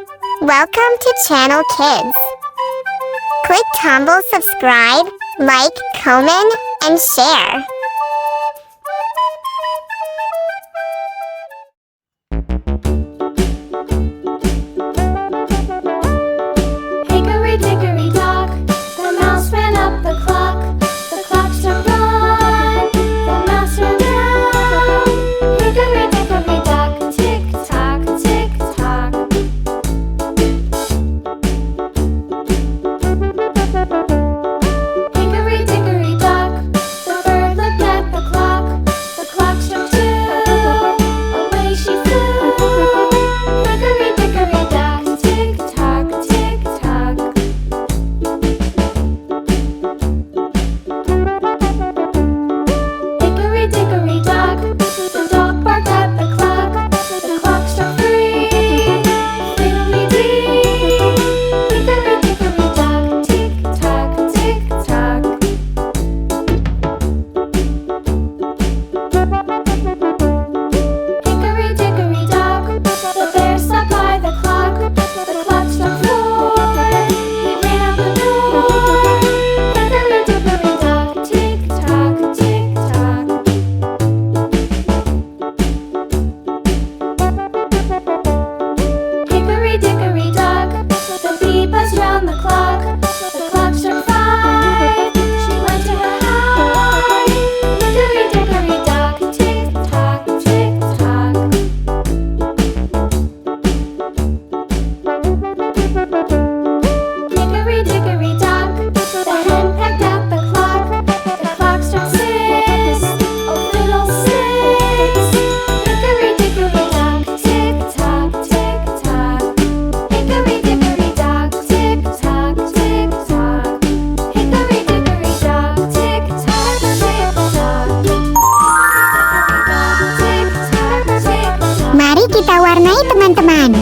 Welcome to Channel Kids. Click tombol subscribe, like, comment, and share. Hickory dickory dock, the mouse ran up the clock. The clock struck one, the mouse ran down. Hickory dickory dock, tick tock, tick tock. Hickory dickory dock, the bird looked at the clock. The clock struck two, away she flew. Hickory dickory dock, tick tock, tick tock. Hickory dickory dock, the dog barked at the clock. The clock struck three, fiddly-dee. Hickory dickory dock, tick tock, tick tock. Hickory dickory dock, the bear sat by the clock. The clock struck four, he ran out the door. Hickory dickory dock, tick tock, tick tock. Hickory dickory dock, the bee buzzed round the clock. The clock struck five, she went to her hive. Hickory dickory dock, tick tock, tick tock. Hickory dickory dock, the hen pecked at the clock. The clock struck six, oh fiddlesticks. Hickory dickory dock, tick tock, tick tock. Hickory dickory dock, tick tock, tick tock. Hickory dickory dock, tick tock, tick tock. Tick tock, tick tock. Mari kita warnai teman-teman.